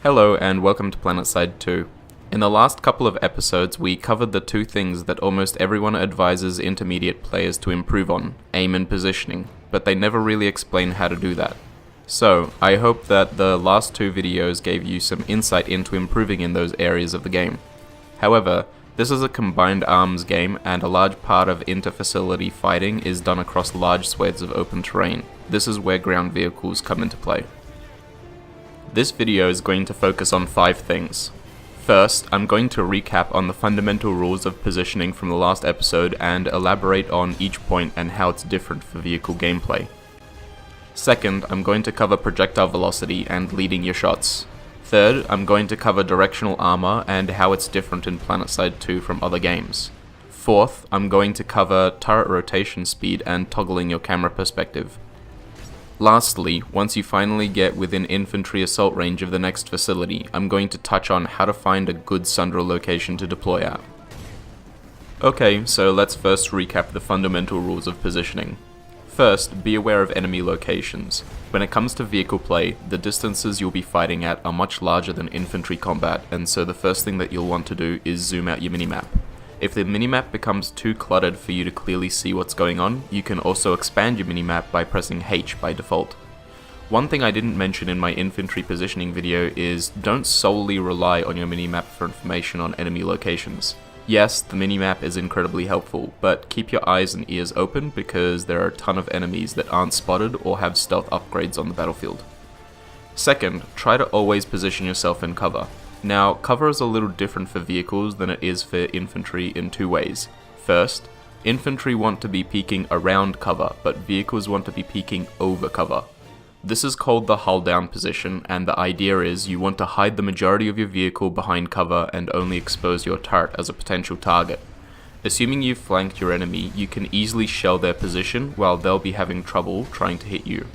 Hello and welcome to Planetside 2. In the last couple of episodes we covered the two things that almost everyone advises intermediate players to improve on, aim and positioning, but they never really explain how to do that. So, I hope that the last two videos gave you some insight into improving in those areas of the game. However, this is a combined arms game and a large part of inter-facility fighting is done across large swathes of open terrain. This is where ground vehicles come into play. This video is going to focus on 5 things. First, I'm going to recap on the fundamental rules of positioning from the last episode and elaborate on each point and how it's different for vehicle gameplay. Second, I'm going to cover projectile velocity and leading your shots. Third, I'm going to cover directional armor and how it's different in Planetside 2 from other games. Fourth, I'm going to cover turret rotation speed and toggling your camera perspective. Lastly, once you finally get within infantry assault range of the next facility, I'm going to touch on how to find a good Sundre location to deploy at. Okay, so let's first recap the fundamental rules of positioning. First, be aware of enemy locations. When it comes to vehicle play, the distances you'll be fighting at are much larger than infantry combat, and so the first thing that you'll want to do is zoom out your minimap. If the minimap becomes too cluttered for you to clearly see what's going on, you can also expand your minimap by pressing H by default. One thing I didn't mention in my infantry positioning video is don't solely rely on your minimap for information on enemy locations. Yes, the minimap is incredibly helpful, but keep your eyes and ears open because there are a ton of enemies that aren't spotted or have stealth upgrades on the battlefield. Second, try to always position yourself in cover. Now, cover is a little different for vehicles than it is for infantry in 2 ways. First, infantry want to be peeking around cover, but vehicles want to be peeking over cover. This is called the hull down position, and the idea is you want to hide the majority of your vehicle behind cover and only expose your turret as a potential target. Assuming you've flanked your enemy, you can easily shell their position while they'll be having trouble trying to hit you.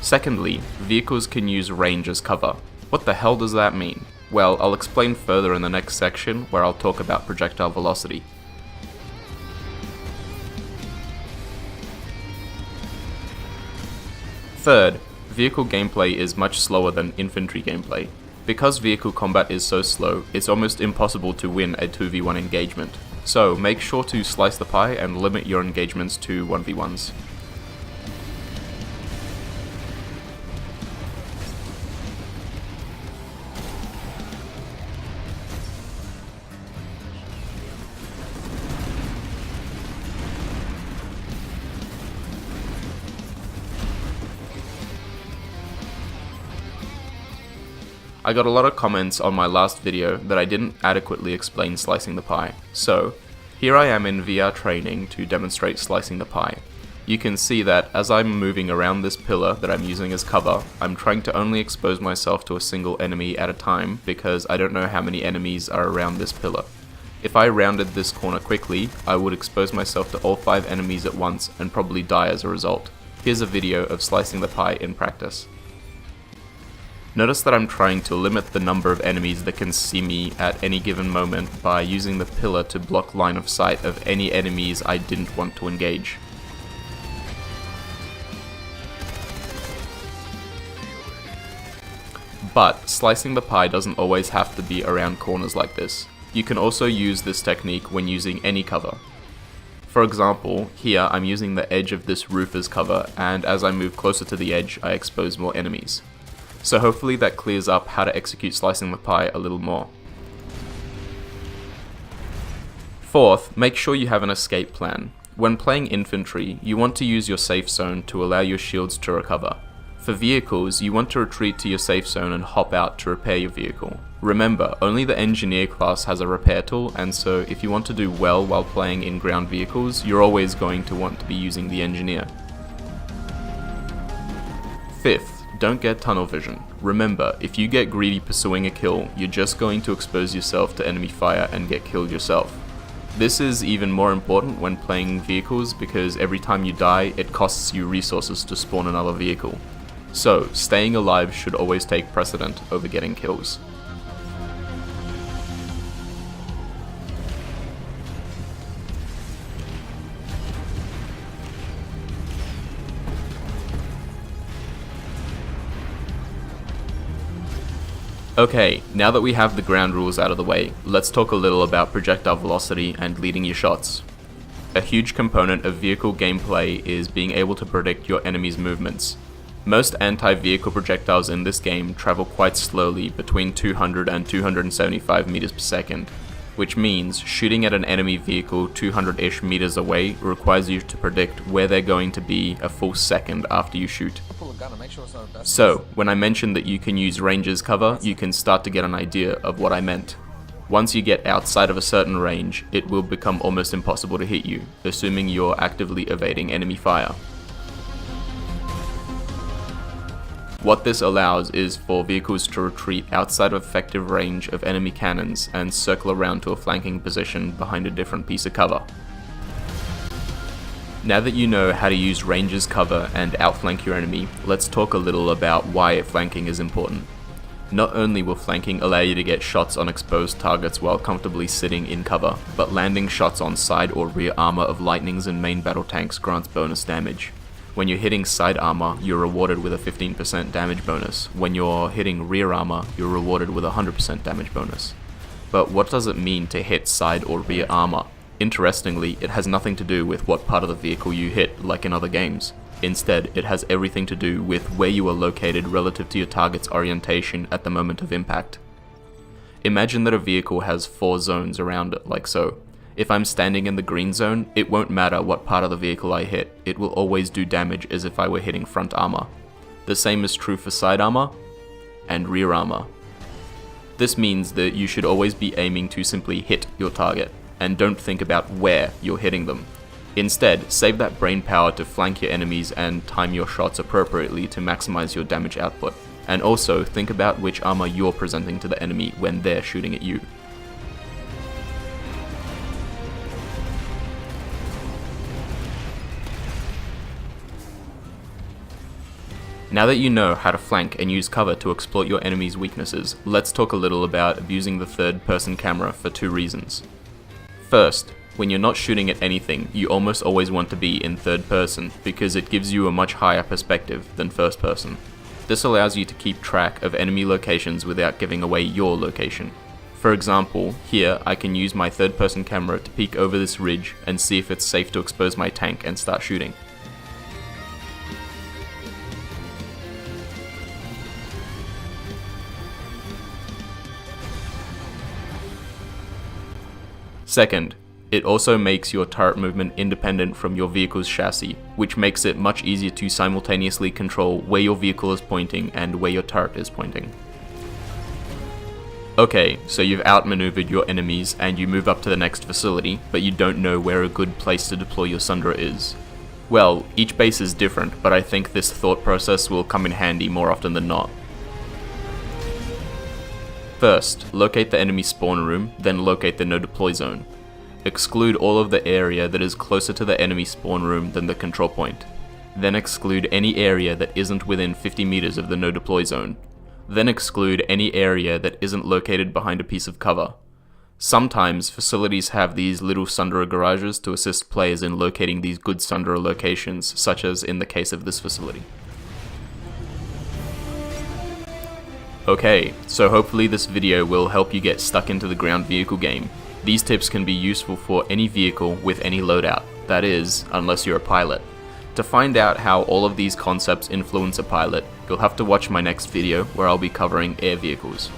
Secondly, vehicles can use range as cover. What the hell does that mean? Well, I'll explain further in the next section where I'll talk about projectile velocity. Third, vehicle gameplay is much slower than infantry gameplay. Because vehicle combat is so slow, it's almost impossible to win a 2v1 engagement. So make sure to slice the pie and limit your engagements to 1v1s. I got a lot of comments on my last video that I didn't adequately explain slicing the pie, so here I am in VR training to demonstrate slicing the pie. You can see that as I'm moving around this pillar that I'm using as cover, I'm trying to only expose myself to a single enemy at a time because I don't know how many enemies are around this pillar. If I rounded this corner quickly, I would expose myself to all 5 enemies at once and probably die as a result. Here's a video of slicing the pie in practice. Notice that I'm trying to limit the number of enemies that can see me at any given moment by using the pillar to block line of sight of any enemies I didn't want to engage. But slicing the pie doesn't always have to be around corners like this. You can also use this technique when using any cover. For example, here I'm using the edge of this roof as cover, and as I move closer to the edge, I expose more enemies. So hopefully that clears up how to execute slicing the pie a little more. Fourth, make sure you have an escape plan. When playing infantry, you want to use your safe zone to allow your shields to recover. For vehicles, you want to retreat to your safe zone and hop out to repair your vehicle. Remember, only the engineer class has a repair tool, and so if you want to do well while playing in ground vehicles, you're always going to want to be using the engineer. Fifth, don't get tunnel vision. Remember, if you get greedy pursuing a kill, you're just going to expose yourself to enemy fire and get killed yourself. This is even more important when playing vehicles because every time you die, it costs you resources to spawn another vehicle. So, staying alive should always take precedent over getting kills. Okay, now that we have the ground rules out of the way, let's talk a little about projectile velocity and leading your shots. A huge component of vehicle gameplay is being able to predict your enemy's movements. Most anti-vehicle projectiles in this game travel quite slowly, between 200 and 275 meters per second, which means shooting at an enemy vehicle 200-ish meters away requires you to predict where they're going to be a full second after you shoot. So, when I mentioned that you can use range as cover, you can start to get an idea of what I meant. Once you get outside of a certain range, it will become almost impossible to hit you, assuming you're actively evading enemy fire. What this allows is for vehicles to retreat outside of effective range of enemy cannons and circle around to a flanking position behind a different piece of cover. Now that you know how to use range as cover and outflank your enemy, let's talk a little about why flanking is important. Not only will flanking allow you to get shots on exposed targets while comfortably sitting in cover, but landing shots on side or rear armor of lightnings and main battle tanks grants bonus damage. When you're hitting side armor, you're rewarded with a 15% damage bonus. When you're hitting rear armor, you're rewarded with a 100% damage bonus. But what does it mean to hit side or rear armor? Interestingly, it has nothing to do with what part of the vehicle you hit, like in other games. Instead, it has everything to do with where you are located relative to your target's orientation at the moment of impact. Imagine that a vehicle has 4 zones around it, like so. If I'm standing in the green zone, it won't matter what part of the vehicle I hit, it will always do damage as if I were hitting front armor. The same is true for side armor and rear armor. This means that you should always be aiming to simply hit your target, and don't think about where you're hitting them. Instead, save that brain power to flank your enemies and time your shots appropriately to maximize your damage output. And also, think about which armor you're presenting to the enemy when they're shooting at you. Now that you know how to flank and use cover to exploit your enemy's weaknesses, let's talk a little about abusing the third-person camera for 2 reasons. First, when you're not shooting at anything, you almost always want to be in third person because it gives you a much higher perspective than first person. This allows you to keep track of enemy locations without giving away your location. For example, here I can use my third person camera to peek over this ridge and see if it's safe to expose my tank and start shooting. Second, it also makes your turret movement independent from your vehicle's chassis, which makes it much easier to simultaneously control where your vehicle is pointing and where your turret is pointing. Okay, so you've outmaneuvered your enemies and you move up to the next facility, but you don't know where a good place to deploy your Sundre is. Well, each base is different, but I think this thought process will come in handy more often than not. First, locate the enemy spawn room, then locate the no deploy zone. Exclude all of the area that is closer to the enemy spawn room than the control point. Then exclude any area that isn't within 50 meters of the no deploy zone. Then exclude any area that isn't located behind a piece of cover. Sometimes facilities have these little Sunderer garages to assist players in locating these good Sunderer locations, such as in the case of this facility. Okay, so hopefully this video will help you get stuck into the ground vehicle game. These tips can be useful for any vehicle with any loadout, that is, unless you're a pilot. To find out how all of these concepts influence a pilot, you'll have to watch my next video where I'll be covering air vehicles.